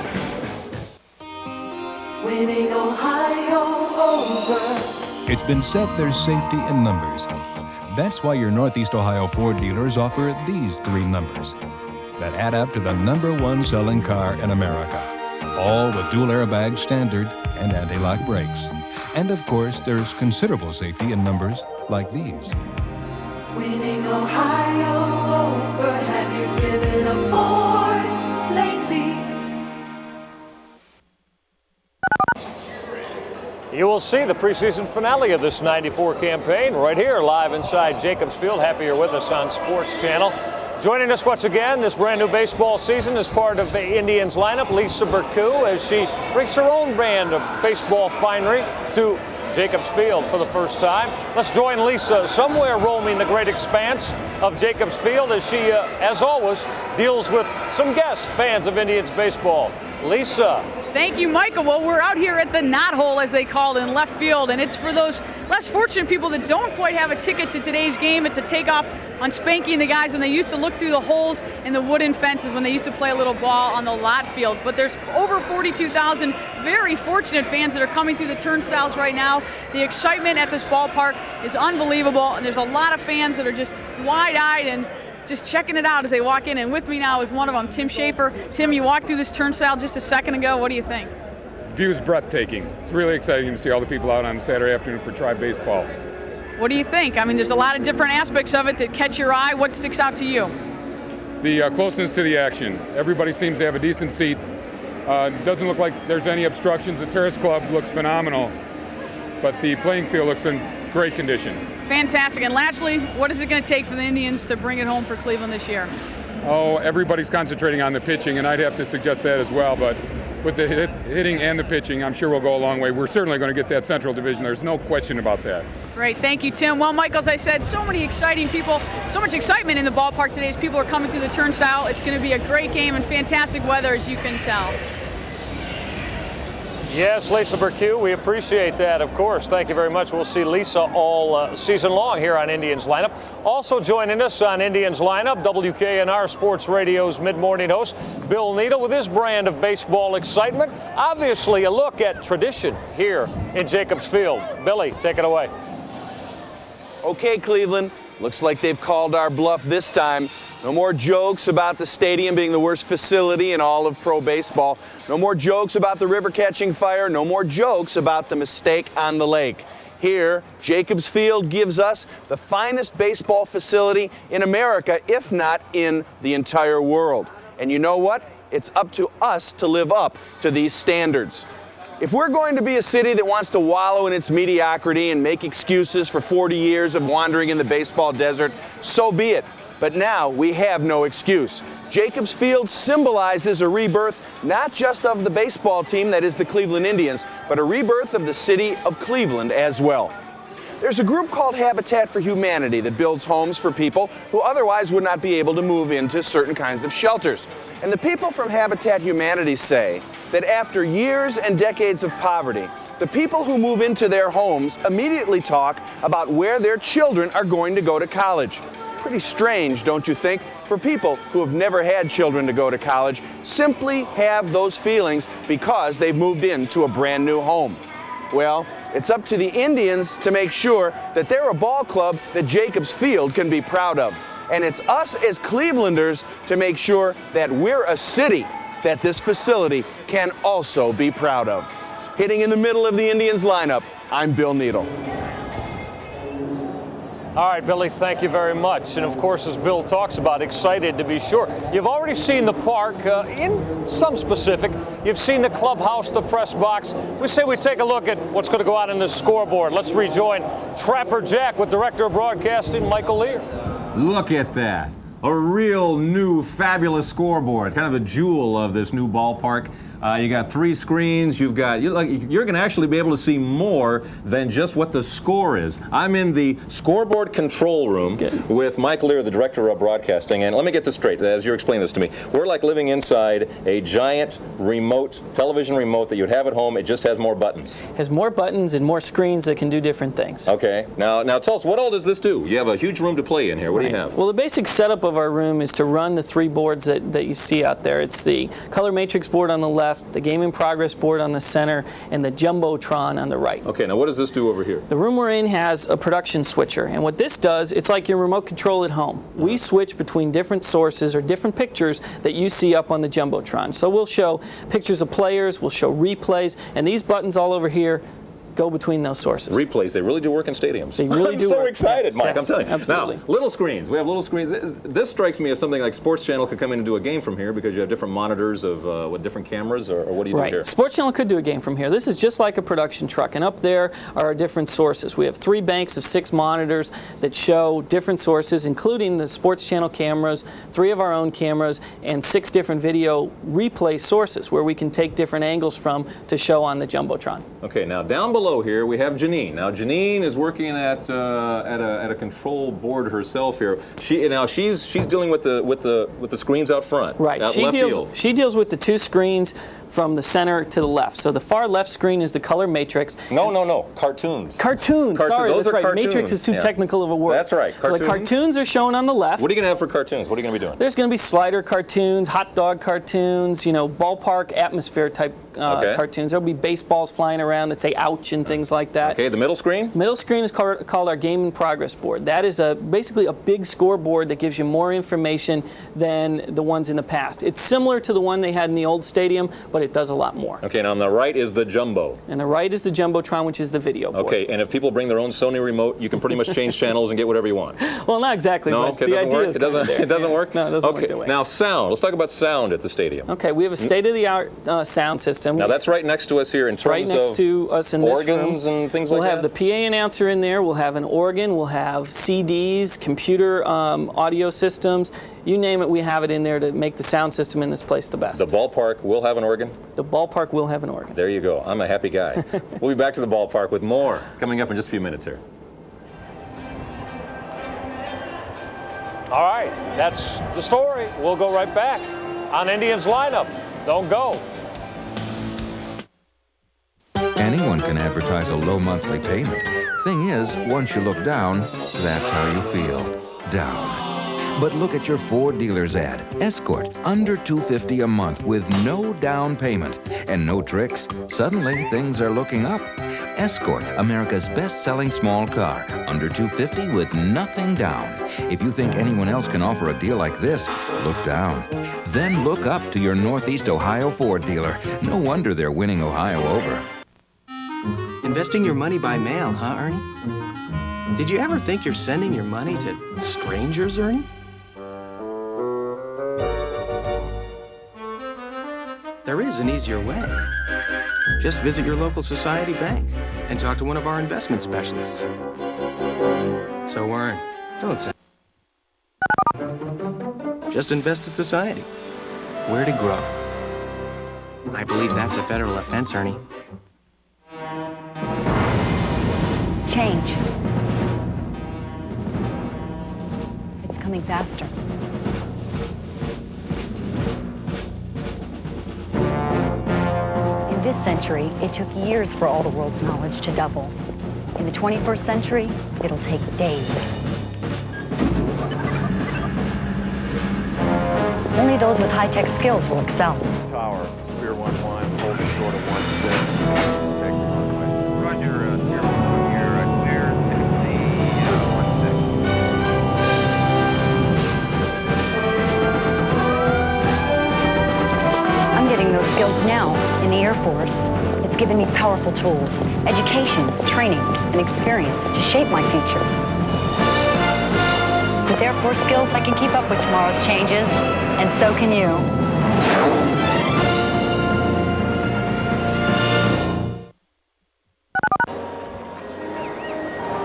Winning Ohio over. It's been said there's safety in numbers. That's why your Northeast Ohio Ford dealers offer these 3 numbers that add up to the #1 selling car in America. All with dual airbag standard and anti-lock brakes. And of course, there's considerable safety in numbers like these. Winning Ohio over. Have you driven a Ford lately? You will see the preseason finale of this 94 campaign right here live inside Jacobs Field. Happy you're with us on Sports Channel. Joining us once again this brand new baseball season as part of the Indians lineup, Lisa Berku, as she brings her own brand of baseball finery to Jacobs Field for the first time. Let's join Lisa somewhere roaming the great expanse of Jacobs Field as she, as always, deals with some guest fans of Indians baseball. Lisa. Thank you, Michael. Well, we're out here at the knot hole, as they call it, in left field, and it's for those less fortunate people that don't quite have a ticket to today's game. It's a takeoff on Spanky and the guys when they used to look through the holes in the wooden fences when they used to play a little ball on the lot fields. But there's over 42,000 very fortunate fans that are coming through the turnstiles right now. The excitement at this ballpark is unbelievable, and there's a lot of fans that are just wide-eyed and just checking it out as they walk in. And with me now is one of them, Tim Schaefer. Tim, you walked through this turnstile just a second ago. What do you think? The view is breathtaking. It's really exciting to see all the people out on Saturday afternoon for Tribe baseball. What do you think? I mean, there's a lot of different aspects of it that catch your eye. What sticks out to you? The closeness to the action. Everybody seems to have a decent seat. Doesn't look like there's any obstructions. The Terrace Club looks phenomenal, but the playing field looks in great condition. Fantastic. And lastly, what is it going to take for the Indians to bring it home for Cleveland this year? Oh, everybody's concentrating on the pitching, and I'd have to suggest that as well. But with the hitting and the pitching, I'm sure we'll go a long way. We're certainly going to get that Central Division. There's no question about that. Great. Thank you, Tim. Well, Michael, as I said, so many exciting people, so much excitement in the ballpark today as people are coming through the turnstile. It's going to be a great game and fantastic weather, as you can tell. Yes, Lisa Berku, we appreciate that, of course. Thank you very much. We'll see Lisa all season long here on Indians Lineup. Also joining us on Indians Lineup, WKNR Sports Radio's mid-morning host, Bill Needle, with his brand of baseball excitement. Obviously, a look at tradition here in Jacobs Field. Billy, take it away. Okay, Cleveland, looks like they've called our bluff this time. No more jokes about the stadium being the worst facility in all of pro baseball. No more jokes about the river catching fire. No more jokes about the mistake on the lake. Here, Jacobs Field gives us the finest baseball facility in America, if not in the entire world. And you know what? It's up to us to live up to these standards. If we're going to be a city that wants to wallow in its mediocrity and make excuses for 40 years of wandering in the baseball desert, so be it. But now we have no excuse. Jacobs Field symbolizes a rebirth not just of the baseball team that is the Cleveland Indians, but a rebirth of the city of Cleveland as well. There's a group called Habitat for Humanity that builds homes for people who otherwise would not be able to move into certain kinds of shelters. And the people from Habitat Humanity say that after years and decades of poverty, the people who move into their homes immediately talk about where their children are going to go to college. Pretty strange, don't you think, for people who have never had children to go to college simply have those feelings because they've moved into a brand new home. Well, it's up to the Indians to make sure that they're a ball club that Jacobs Field can be proud of. And it's us as Clevelanders to make sure that we're a city that this facility can also be proud of. Hitting in the middle of the Indians lineup, I'm Bill Needle. All right, Billy, thank you very much. And of course, as Bill talks about, excited to be sure. You've already seen the park in some specific. You've seen the clubhouse, the press box. We say we take a look at what's going to go out on the scoreboard. Let's rejoin Trapper Jack with Director of Broadcasting, Michael Lear. Look at that. A real new fabulous scoreboard, kind of a jewel of this new ballpark. You got 3 screens. You're going to actually be able to see more than just what the score is. I'm in the scoreboard control room with Mike Lear, the Director of Broadcasting. And let me get this straight as you're explaining this to me. We're like living inside a giant remote, television remote that you'd have at home. It just has more buttons. Has more buttons and more screens that can do different things. Okay. Now tell us, what all does this do? You have a huge room to play in here. What do you have? Well, the basic setup of our room is to run the 3 boards that you see out there. It's the color matrix board on the left, the game in progress board on the center, and the Jumbotron on the right. Okay, now what does this do over here? The room we're in has a production switcher, and what this does, it's like your remote control at home. We switch between different sources or different pictures that you see up on the Jumbotron. So we'll show pictures of players, we'll show replays, and these buttons all over here go between those sources. Replays, they really do work in stadiums. They really do I'm so work. excited, Yes, Mike, yes, I'm telling you. absolutely. Now, little screens. We have little screens. This strikes me as something like Sports Channel could come in and do a game from here because you have different monitors of what different cameras, or what do you do here? Sports Channel could do a game from here. This is just like a production truck, and up there are our different sources. We have 3 banks of 6 monitors that show different sources, including the Sports Channel cameras, 3 of our own cameras, and 6 different video replay sources where we can take different angles from to show on the Jumbotron. Okay, now down below here we have Janine. Now Janine is working at a control board herself here. She's dealing with the screens out front. Right. Out left field. She deals with the 2 screens from the center to the left. So the far left screen is the color matrix. No. Cartoons. Cartoons. Sorry, those that's are right. cartoons. Matrix is too technical of a word. That's right. So the cartoons are shown on the left. What are you going to have for cartoons? What are you going to be doing? There's going to be slider cartoons, hot dog cartoons, ballpark atmosphere type cartoons. There'll be baseballs flying around that say ouch and things like that. Okay, the middle screen? Middle screen is called our game in progress board. That is basically a big scoreboard that gives you more information than the ones in the past. It's similar to the one they had in the old stadium, but it does a lot more. Okay, now on the right is the Jumbo. And the right is the Jumbotron, which is the video board. Okay, and if people bring their own Sony remote, you can pretty much change channels and get whatever you want. Well, not exactly, no, but the idea is it doesn't work? No, it doesn't work okay, that way. now sound. Let's talk about sound at the stadium. Okay, we have a state-of-the-art sound system. Now that's right next to us here in terms right next to us in this room. Organs and things like that? We'll have the PA announcer in there. We'll have an organ. We'll have CDs, computer audio systems. You name it, we have it in there to make the sound system in this place the best. The ballpark will have an organ? The ballpark will have an organ. There you go. I'm a happy guy. We'll be back to the ballpark with more coming up in just a few minutes here. All right, that's the story. We'll go right back on Indians lineup. Don't go. Anyone can advertise a low monthly payment. Thing is, once you look down, that's how you feel. Down. But look at your Ford dealer's ad. Escort, under $250 a month with no down payment and no tricks. Suddenly, things are looking up. Escort, America's best-selling small car, under $250 with nothing down. If you think anyone else can offer a deal like this, look down. Then look up to your Northeast Ohio Ford dealer. No wonder they're winning Ohio over. Investing your money by mail, huh, Ernie? Did you ever think you're sending your money to strangers, Ernie? There is an easier way. Just visit your local society bank and talk to one of our investment specialists. So, Warren, don't send. Just invest in society. Where to grow. I believe that's a federal offense, Ernie. Change. becoming faster. In this century, it took years for all the world's knowledge to double. In the 21st century, it'll take days. Only those with high-tech skills will excel. Tower, spear 1-1, hold it short of 1-6. Take the runway. Roger, spear 1-1 here, clear, taxi, 1-6. I'm getting those skills now in the Air Force. It's given me powerful tools, education, training, and experience to shape my future. With Air Force skills, I can keep up with tomorrow's changes, and so can you.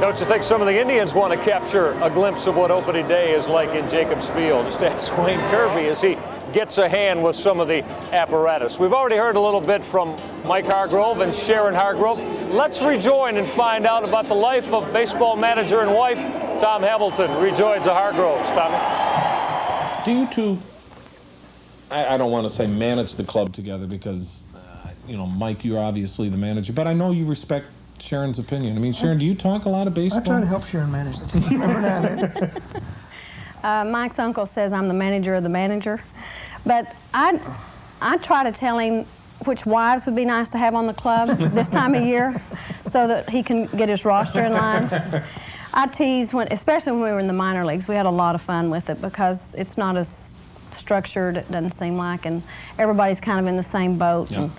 Don't you think some of the Indians want to capture a glimpse of what opening day is like in Jacobs Field? Just ask Wayne Kirby as he gets a hand with some of the apparatus. We've already heard a little bit from Mike Hargrove and Sharon Hargrove. Let's rejoin and find out about the life of baseball manager and wife Tom Hamilton rejoins the Hargroves. Tommy? Do you two, I don't want to say manage the club together because, you know, Mike, you're obviously the manager, but I know you respect Sharon's opinion. I mean, Sharon, do you talk a lot of baseball? I try to help Sharon manage the team every now and then. Mike's uncle says I'm the manager of the manager, but I try to tell him which wives would be nice to have on the club this time of year so that he can get his roster in line. I tease, especially when we were in the minor leagues, we had a lot of fun with it because it's not as structured, it doesn't seem like, and everybody's kind of in the same boat. Yeah.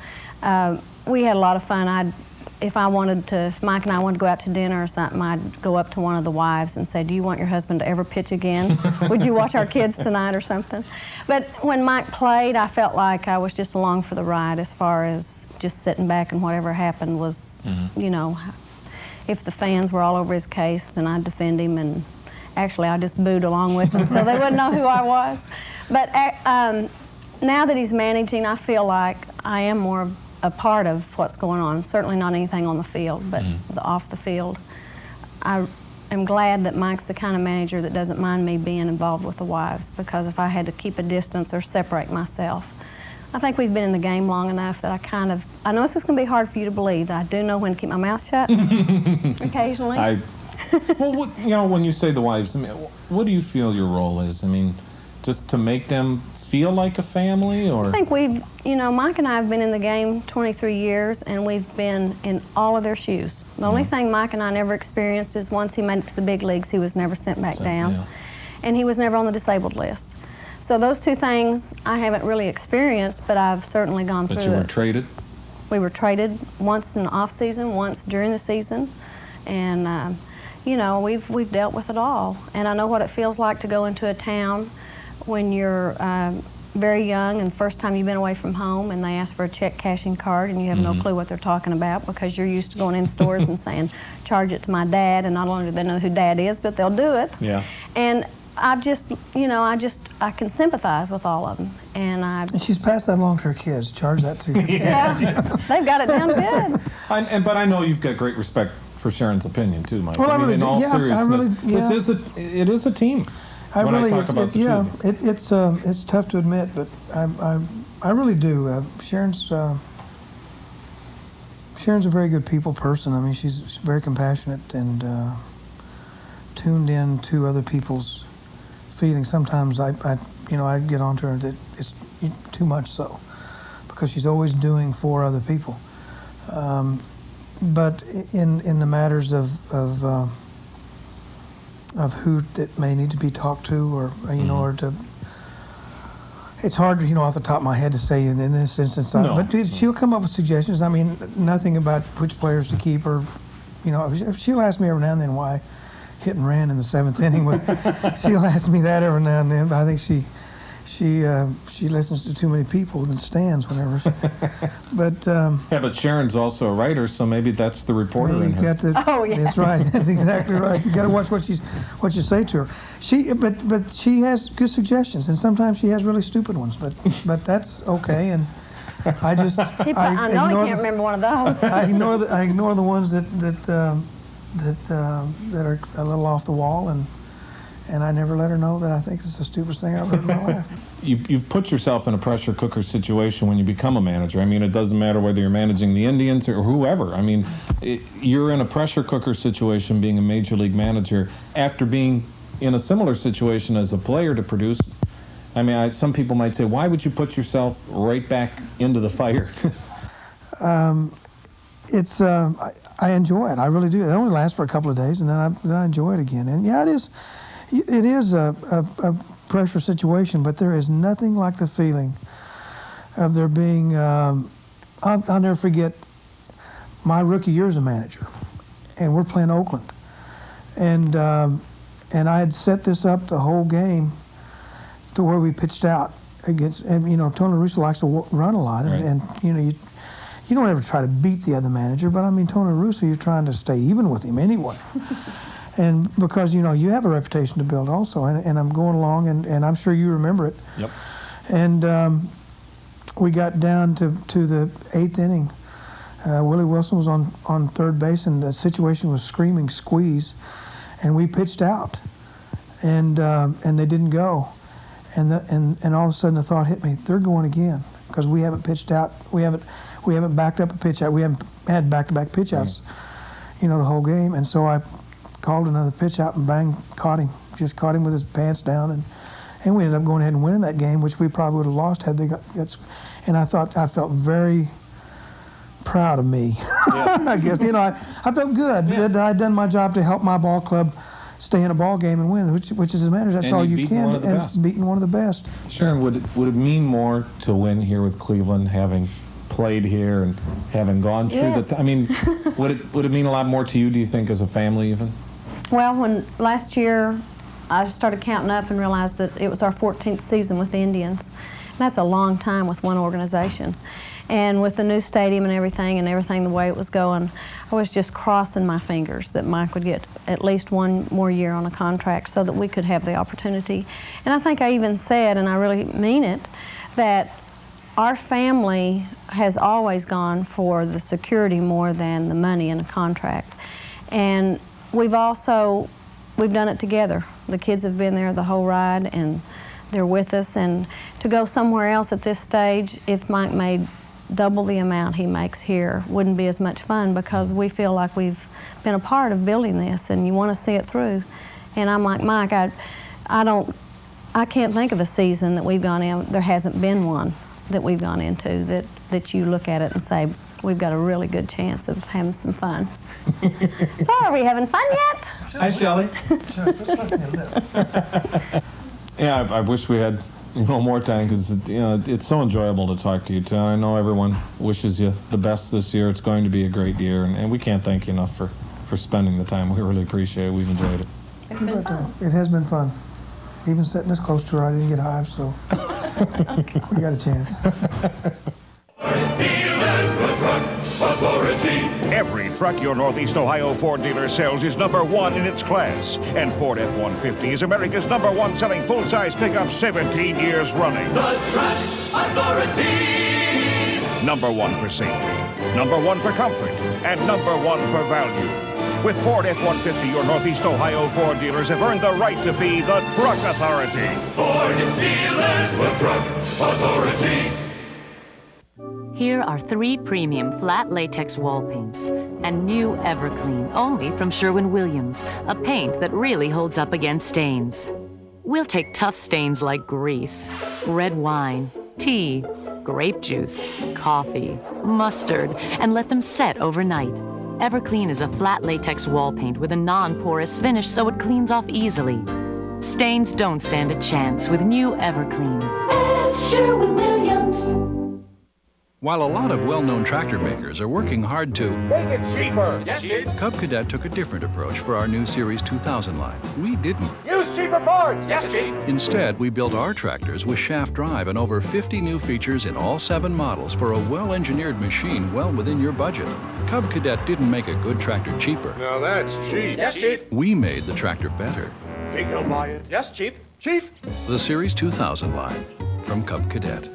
And, we had a lot of fun. If Mike and I wanted to go out to dinner or something, I'd go up to one of the wives and say, do you want your husband to ever pitch again? Would you watch our kids tonight or something? But when Mike played, I felt like I was just along for the ride as far as just sitting back and whatever happened was, you know, if the fans were all over his case, then I'd defend him, and actually I just booed along with him so they wouldn't know who I was. But now that he's managing, I feel like I am more a part of what's going on. Certainly not anything on the field, but off the field. I am glad that Mike's the kind of manager that doesn't mind me being involved with the wives, because if I had to keep a distance or separate myself, I think we've been in the game long enough that I know this is going to be hard for you to believe, that I do know when to keep my mouth shut occasionally. Well, you know, when you say the wives, I mean, what do you feel your role is? I mean, just to make them feel like a family, or? I think Mike and I have been in the game 23 years, and we've been in all of their shoes. The only thing Mike and I never experienced is once he made it to the big leagues, he was never sent back down. Yeah. And he was never on the disabled list. So those two things I haven't really experienced, but I've certainly gone through it. But you were traded? We were traded once in the off season, once during the season, and you know, we've dealt with it all. And I know what it feels like to go into a town when you're very young and the first time you've been away from home, and they ask for a check cashing card and you have no clue what they're talking about because you're used to going in stores and saying, charge it to my dad, and not only do they know who dad is, but they'll do it. Yeah. And I can sympathize with all of them. And she's passed that along to her kids. Charge that to her kids. Yeah, they've got it down good. But I know you've got great respect for Sharon's opinion too, Mike. Well, I mean, in all seriousness, it is a team. It's tough to admit, but I really do. Sharon's a very good people person. I mean, she's very compassionate and tuned in to other people's feelings. Sometimes I get on to her that it's too much so, because she's always doing for other people. But in the matters of who that may need to be talked to, or or to, it's hard, off the top of my head to say in this instance. But she'll come up with suggestions. I mean, nothing about which players to keep, or she'll ask me every now and then why hit and ran in the 7th inning. She'll ask me that every now and then. But I think she listens to too many people in the stands whenever. But Sharon's also a writer, so maybe that's the reporter in her. That's right. That's exactly right. You got to watch what you say to her. But she has good suggestions, and sometimes she has really stupid ones. But that's okay. And I just I know he can't remember one of those. I ignore the ones that are a little off the wall, and I never let her know that I think it's the stupidest thing I've ever heard in my life. You've put yourself in a pressure cooker situation when you become a manager. I mean, it doesn't matter whether you're managing the Indians or whoever. I mean, you're in a pressure cooker situation being a major league manager after being in a similar situation as a player to produce. I mean, some people might say, why would you put yourself right back into the fire? I enjoy it. I really do. It only lasts for a couple of days, and then I enjoy it again. And yeah, it is a pressure situation, but there is nothing like the feeling of there being. I'll never forget my rookie year as a manager, and we're playing Oakland, and I had set this up the whole game to where we pitched out against, and you know, Tony La Russa likes to run a lot, and you know, you don't ever try to beat the other manager, but I mean, Tony La Russa, you're trying to stay even with him anyway. And because, you know, you have a reputation to build also, and I'm going along, and I'm sure you remember it. Yep. And we got down to the 8th inning. Willie Wilson was on third base, and the situation was screaming squeeze, and we pitched out, and they didn't go. And all of a sudden the thought hit me, they're going again, because we haven't pitched out, we haven't backed up a pitch out. We haven't had back-to-back pitch outs, you know, the whole game. And so I called another pitch out and bang, caught him. Just caught him with his pants down, and we ended up going ahead and winning that game, which we probably would have lost had they got. And I felt very proud of me. Yeah. I guess, you know, I felt good that I'd done my job to help my ball club stay in a ball game and win, which is as a manager, that's all you can, and beating one of the best. Sharon, would it mean more to win here with Cleveland, having played here and having gone through I mean, would it mean a lot more to you, do you think, as a family even? Well, when last year I started counting up and realized that it was our 14th season with the Indians. And that's a long time with one organization. And with the new stadium and everything the way it was going, I was just crossing my fingers that Mike would get at least one more year on a contract so that we could have the opportunity. And I think I even said, and I really mean it, that our family has always gone for the security more than the money in a contract. And we've done it together. The kids have been there the whole ride, and they're with us. And to go somewhere else at this stage, if Mike made double the amount he makes here, wouldn't be as much fun, because we feel like we've been a part of building this, and you want to see it through. And I'm like, Mike, I can't think of a season that we've gone in, there hasn't been one that we've gone into that you look at it and say, we've got a really good chance of having some fun. So are we having fun yet? Hi, Shelley. Yeah, I wish we had more time, because it's so enjoyable to talk to you too. I know everyone wishes you the best this year. It's going to be a great year, and we can't thank you enough for spending the time. We really appreciate it. We've enjoyed it. It's been fun. It has been fun. Even sitting this close to her, I didn't get hives, so we got a chance. Every truck your Northeast Ohio Ford dealer sells is #1 in its class. And Ford F-150 is America's #1 selling full-size pickup 17 years running. The Truck Authority. #1 for safety, #1 for comfort, and #1 for value. With Ford F-150, your Northeast Ohio Ford dealers have earned the right to be the Truck Authority. Ford dealers, the Truck Authority. Here are 3 premium flat latex wall paints and new Everclean, only from Sherwin-Williams, a paint that really holds up against stains. We'll take tough stains like grease, red wine, tea, grape juice, coffee, mustard, and let them set overnight. Everclean is a flat latex wall paint with a non-porous finish, so it cleans off easily. Stains don't stand a chance with new Everclean. Sherwin-Williams. While a lot of well-known tractor makers are working hard to make it cheaper. Yes, Chief. Cub Cadet took a different approach for our new Series 2000 line. We didn't. Use cheaper parts. Yes, Chief. Instead, we built our tractors with shaft drive and over 50 new features in all 7 models for a well-engineered machine well within your budget. Cub Cadet didn't make a good tractor cheaper. Now that's cheap. Yes, Chief. We made the tractor better. Think I'll buy it. Yes, Chief. Chief. The Series 2000 line from Cub Cadet.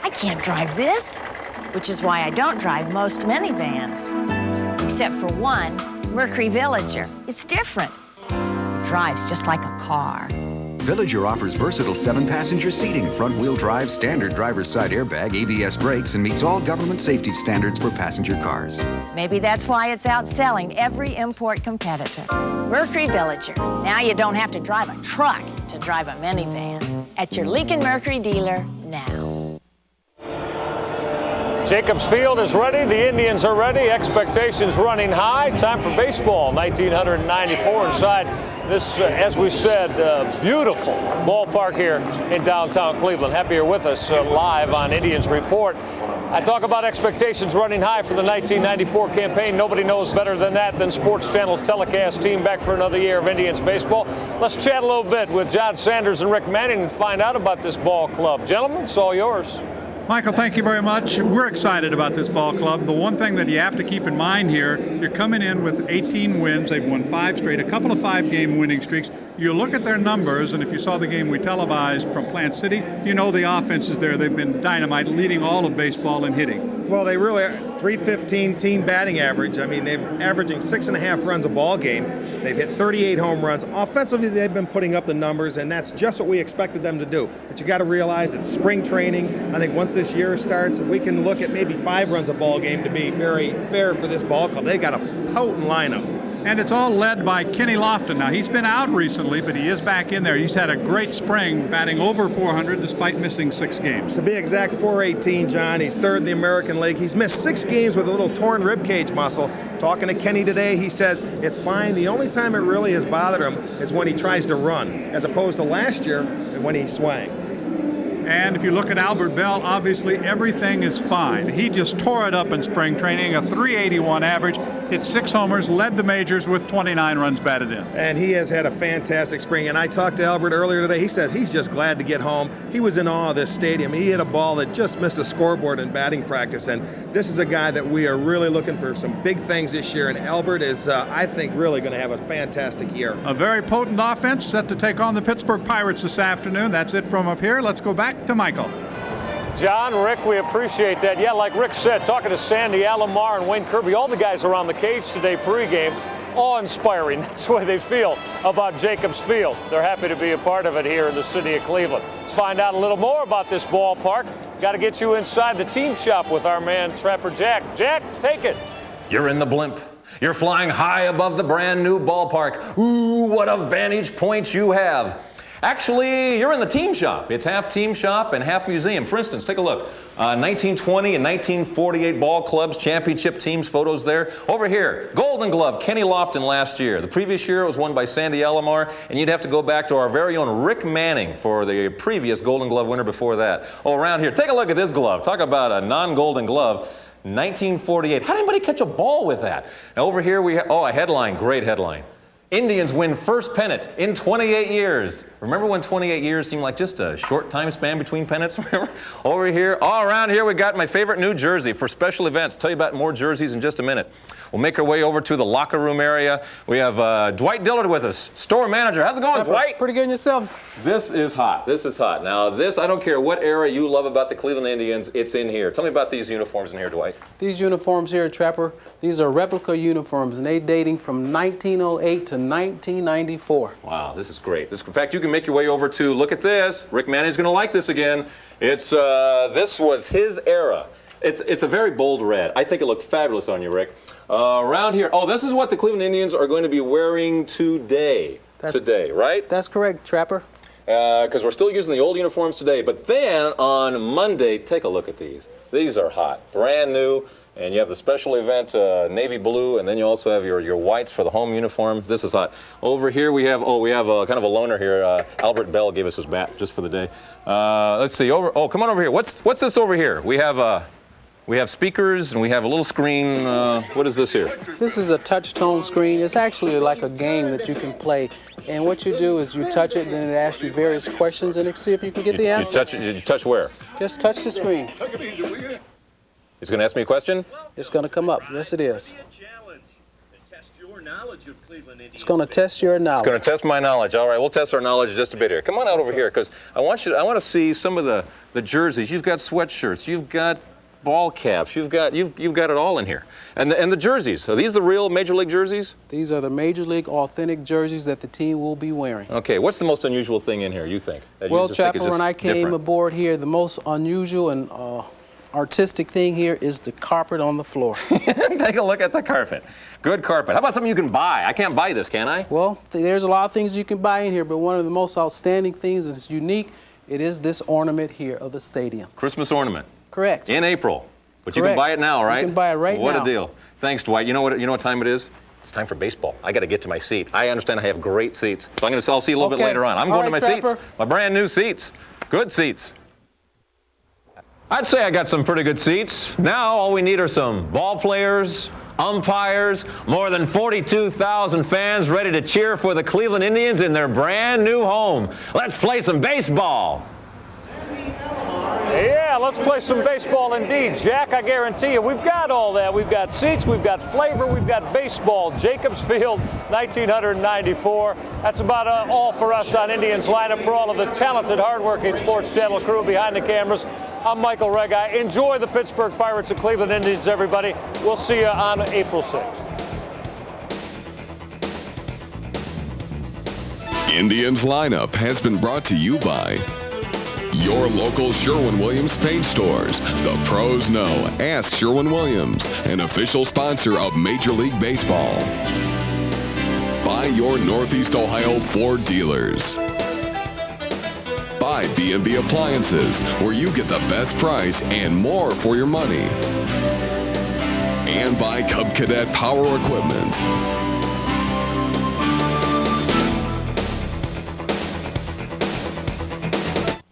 I can't drive this, which is why I don't drive most minivans. Except for one, Mercury Villager. It's different. drives just like a car. Villager offers versatile 7-passenger seating, front-wheel drive, standard driver's side airbag, ABS brakes, and meets all government safety standards for passenger cars. Maybe that's why it's outselling every import competitor. Mercury Villager. Now you don't have to drive a truck to drive a minivan. At your Lincoln Mercury dealer now. Jacobs Field is ready. The Indians are ready. Expectations running high. Time for baseball. 1994 inside this, as we said, beautiful ballpark here in downtown Cleveland. Happy you're with us live on Indians Report. I talk about expectations running high for the 1994 campaign. Nobody knows better than that than Sports Channel's telecast team, back for another year of Indians baseball. Let's chat a little bit with John Sanders and Rick Manning and find out about this ball club. Gentlemen, it's all yours. Michael, thank you very much. We're excited about this ball club. The one thing that you have to keep in mind here, you're coming in with 18 wins. They've won 5 straight, a couple of 5-game winning streaks. You look at their numbers, and if you saw the game we televised from Plant City, you know the offense is there. They've been dynamite, leading all of baseball in hitting. Well, they really are. 315 team batting average. I mean, they're averaging 6.5 runs a ball game. They've hit 38 home runs. Offensively, they've been putting up the numbers, and that's just what we expected them to do. But you got to realize it's spring training. I think once this year starts, we can look at maybe 5 runs a ball game to be very fair for this ball club. They got a potent lineup. And it's all led by Kenny Lofton. Now, he's been out recently, but he is back in there. He's had a great spring, batting over 400 despite missing 6 games. To be exact, 418, John. He's third in the American League. He's missed 6 games with a little torn ribcage muscle. Talking to Kenny today, he says it's fine. The only time it really has bothered him is when he tries to run, as opposed to last year when he swung. And if you look at Albert Bell, obviously everything is fine. He just tore it up in spring training, a 381 average, hit 6 homers, led the majors with 29 runs batted in. And he has had a fantastic spring. And I talked to Albert earlier today. He said he's just glad to get home. He was in awe of this stadium. He hit a ball that just missed a scoreboard in batting practice. And this is a guy that we are really looking for some big things this year. And Albert is, I think, really going to have a fantastic year. A very potent offense set to take on the Pittsburgh Pirates this afternoon. That's it from up here. Let's go back to Michael. John, Rick, we appreciate that. Yeah, like Rick said, talking to Sandy Alomar and Wayne Kirby, all the guys around the cage today pregame, awe-inspiring. That's the way they feel about Jacobs Field. They're happy to be a part of it here in the city of Cleveland. Let's find out a little more about this ballpark. Got to get you inside the team shop with our man, Trapper Jack. Jack, take it. You're in the blimp. You're flying high above the brand new ballpark. Ooh, what a vantage point you have. Actually, you're in the team shop. It's half team shop and half museum. For instance, take a look. 1920 and 1948 ball clubs, championship teams, photos there. Over here, Golden Glove, Kenny Lofton last year. The previous year it was won by Sandy Alomar, and you'd have to go back to our very own Rick Manning for the previous Golden Glove winner before that. Oh, around here, take a look at this glove. Talk about a non-Golden Glove. 1948. How did anybody catch a ball with that? Now over here we have, oh, a headline, great headline. Indians win first pennant in 28 years. Remember when 28 years seemed like just a short time span between pennants? Remember? Over here, all around here, we got my favorite new jersey for special events. Tell you about more jerseys in just a minute. We'll make our way over to the locker room area. We have Dwight Dillard with us, store manager. How's it going, Dwight? Pretty good yourself. This is hot. This is hot. Now, this, I don't care what era you love about the Cleveland Indians, it's in here. Tell me about these uniforms in here, Dwight. These uniforms here, Trapper, these are replica uniforms, and they dating from 1908 to 1994. Wow, this is great. In fact, you can make your way over to, look at this. Rick Manning's going to like this again. It's, this was his era. It's a very bold red. I think it looked fabulous on you, Rick. Around here, oh, this is what the Cleveland Indians are going to be wearing today. Right? That's correct, Trapper. Because we're still using the old uniforms today. But then on Monday, take a look at these. These are hot, brand new. And you have the special event navy blue, and then you also have your whites for the home uniform. This is hot. Over here we have kind of a loner here. Albert Bell gave us his bat just for the day. Let's see. Come on over here. What's this over here? We have speakers and we have a little screen. What is this here? This is a touch-tone screen. It's actually like a game that you can play. And what you do is you touch it, then it asks you various questions, and see if you can get the answer. You touch where? Just touch the screen. It's going to ask me a question? It's going to come up. Yes, it is. It's going to test your knowledge. It's going to test my knowledge. All right, we'll test our knowledge just a bit here. Come on out over here, because I want to see some of the jerseys. You've got sweatshirts. You've got ball caps. You've got it all in here. And the jerseys. Are these the real Major League jerseys? These are the Major League authentic jerseys that the team will be wearing. Okay. What's the most unusual thing in here, you think? Well, Chapper, when I came aboard here, the most unusual and artistic thing here is the carpet on the floor. Take a look at the carpet. Good carpet. How about something you can buy? I can't buy this, can I? Well, there's a lot of things you can buy in here, but one of the most outstanding things that's unique, it is this ornament here of the stadium. Christmas ornament. Correct. In April. But Correct. You can buy it now, right? You can buy it right now. What a deal. Thanks, Dwight. You know what time it is? It's time for baseball. I got to get to my seat. I understand I have great seats. So I'll see you a little bit later on. I'm going to my seats. My brand new seats. Good seats. I'd say I got some pretty good seats. Now all we need are some ball players, umpires, more than 42,000 fans ready to cheer for the Cleveland Indians in their brand new home. Let's play some baseball. Yeah, let's play some baseball indeed, Jack. I guarantee you, we've got all that. We've got seats, we've got flavor, we've got baseball. Jacobs Field, 1994. That's about all for us on Indians Lineup. For all of the talented, hardworking Sports Channel crew behind the cameras, I'm Michael Regai. Enjoy the Pittsburgh Pirates and Cleveland Indians, everybody. We'll see you on April 6th. Indians Lineup has been brought to you by your local Sherwin-Williams paint stores. The pros know. Ask Sherwin-Williams, an official sponsor of Major League Baseball. By your Northeast Ohio Ford dealers. By B&B Appliances, where you get the best price and more for your money. And by Cub Cadet Power Equipment.